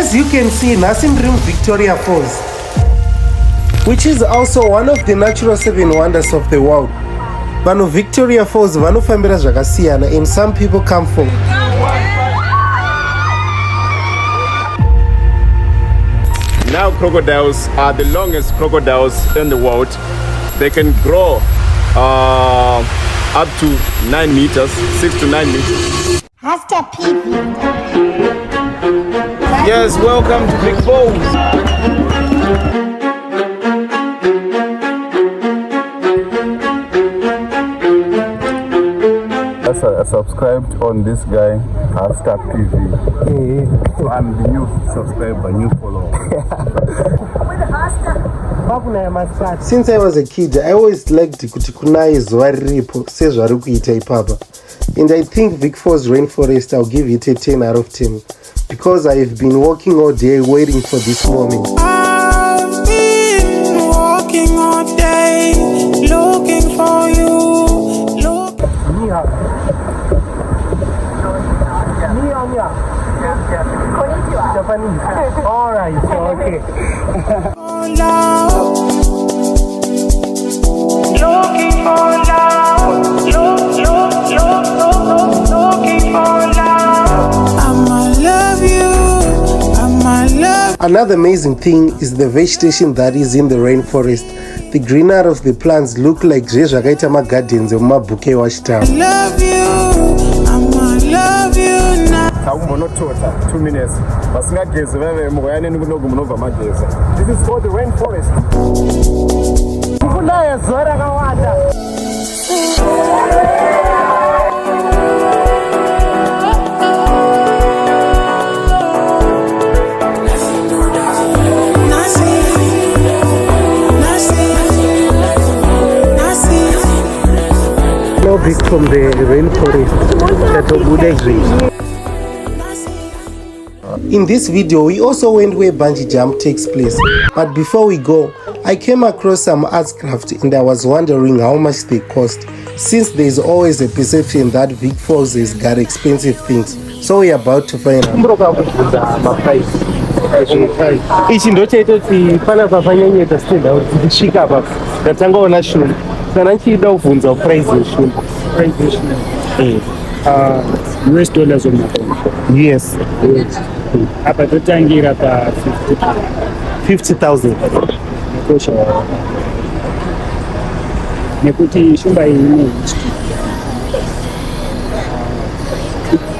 As you can see, nothing room Victoria Falls, which is also one of the natural 7 wonders of the world. Vanhu Victoria Falls vanofambira zvakasiyana and some people come from. Now crocodiles are the longest crocodiles in the world. They can grow up to 9 meters, 6 to 9 meters. Hasta people. Yes, welcome to Vic Falls. I subscribed on this guy, Hasta TV. So I'm the new subscriber, new follower. Since I was a kid, I always liked kuti kunai zuva riripo sezvari kuita ipapa. And I think Vic Falls Rainforest, I'll give it a 10 out of 10 because I've been walking all day waiting for this moment. I've been walking all day looking for you. Japanese. All right, so okay. Looking for love, looking for love. I'ma love you, I'ma love. Another amazing thing is the vegetation that is in the rainforest. The greenery of the plants look like zvezvakaita magardens emumabhuke wachitaura. Love you, I'ma love you now. 2 minutes. This is called the rainforest. No break from the rainforest. In this video, we also went where bungee jump takes place. But before we go, I came across some arts craft and I was wondering how much they cost, since there is always a perception that Vic Falls has got expensive things. So we're about to find out. Ichi ndochaita kuti pana papanyenyeta stand out kusvika apa ndatangaona shungu kana ndichida kubvunza price yeshungu. $US on Magtom. Yes. Apa totangira pa 50,000. Nekuti shumba iyi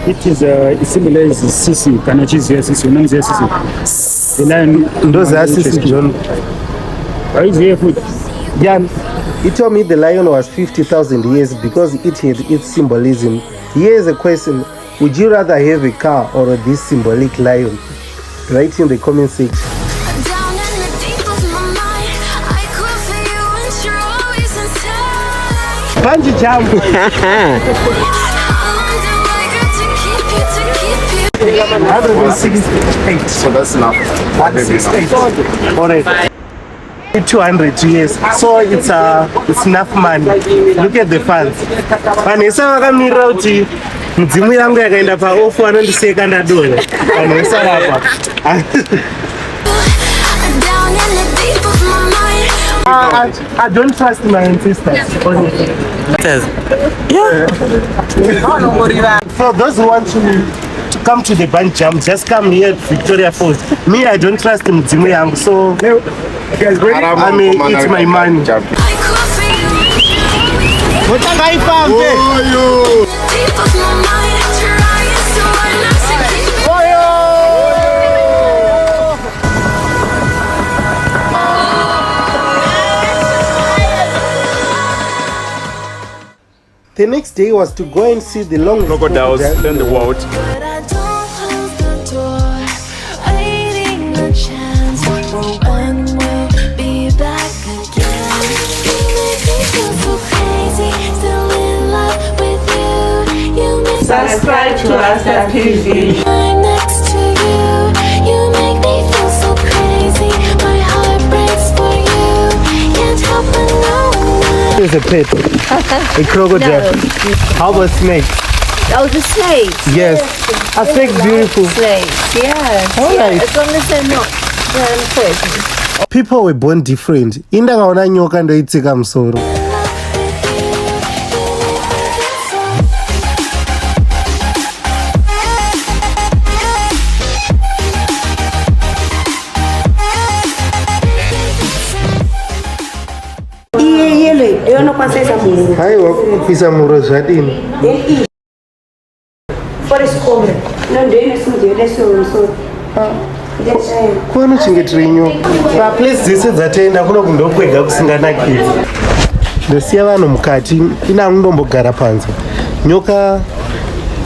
it is similar as sisi kana chiziya sisi unoziya sisi the lion Ndoziya sisi John. Aiziya food. Yeah, he told me the lion was 50,000 years because it had its symbolism. Here is a question: would you rather have a car or this symbolic lion? Write in the comment section. Bungee jump. 168. So that's enough. 168. Alright. 200 years. So it's enough money. Look at the fans. Vanessa vakamira kuti mudzimu yangu yakaenda paofu anondiseka ndadonha. Vanessa hapa. I don't trust my ancestors. Yeah. For those who want to come to the bungee jump, just come here at Victoria Falls. Me, I don't trust mudzimu yangu, so I mean, it's my money. The next day was to go and see the long crocodiles in the world. Subscribe to Hasta TV. I'm next to you. You make me feel so crazy. My heart breaks for you. Can't help but know. Here's a pet. A crocodile. No. How about snake? Oh, the slaves. Yes. I think beautiful. Slaves, yes. All Yeah, right. as long as they're not poisonous. People were born different. Indakaona nyoka ndoitsika musoro. Haiwa kupisa muro zvadini. Kuvanochengetera nyoka. Paplace dzese dzataenda kuno kundokwega kusinganakidzi. Ndosiya vanhu mukati, ina kundombogara panze. Nyoka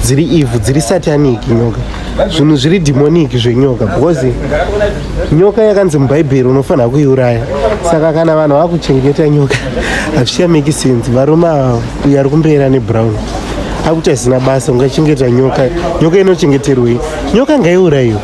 dziri evil, dziri satanic nyoka. Zvinhu zviri demonic zvenyoka because nyoka yakanzi mubhaibheri unofanira kuiuraya. Saka kana vanhu vakuchengeta nyoka hazvichameki sense. Varume ava uyo ari kumbera nebrown akuti hazina basa, ungachengeta nyoka. Nyoka inochengeterwei? Nyoka ngaiurayiwe.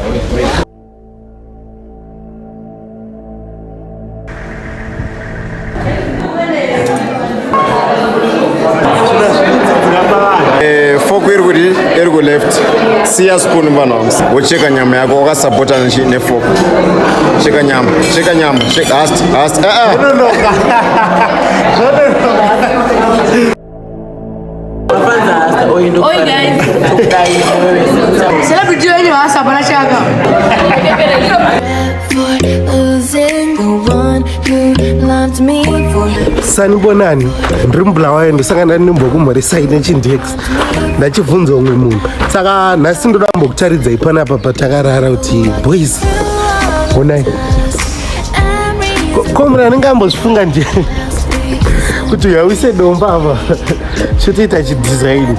Fork iri ku left. Siya spoon vanhu. Wocheka nyama yako wakasapota nefork. Cheka nyama. Cheka Hasta. Oi guys. Celebrity wenye Hasta bana chaka. For losing the one who loved me for. Sanibonani, ndiri mubulawayo ndosangana nembokumhoresa nechindex ndachibvunza umwe munhu. Saka nhasi ndoda mbokutaridzai panapa patakarara kuti boys onai komura ndingambozvifunga nje kuti uyawise domba apa chotoita chidesign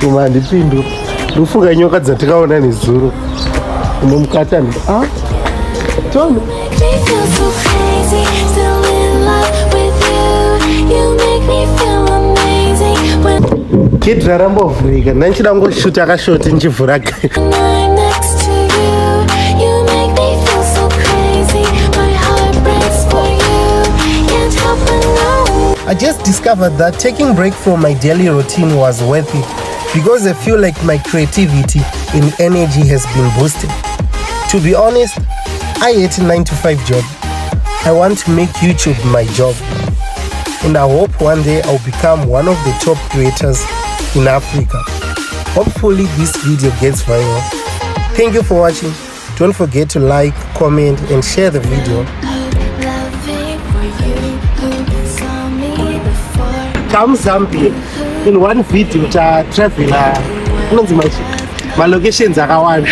koma handipindu ndofunga nyoka dzatakaona nezuro umo mukati andi Tony Me feel so crazy, still in love with you. You make me feel amazing when gate rarambovhurika ndanchida ngoshuta akashoti nchivhura I'm next to you. You make me feel so crazy. My heart breaks for you. Can't help but know. I just discovered that taking break from my daily routine was worth it because I feel like my creativity and energy has been boosted. To be honest, I hate a 9-to-5 job. I want to make YouTube my job. And I hope one day I'll become one of the top creators in Africa. Hopefully this video gets viral. Thank you for watching. Don't forget to like, comment and share the video. Loving for you who saw me before. Come Zambia. In one video, travela. My locations are one.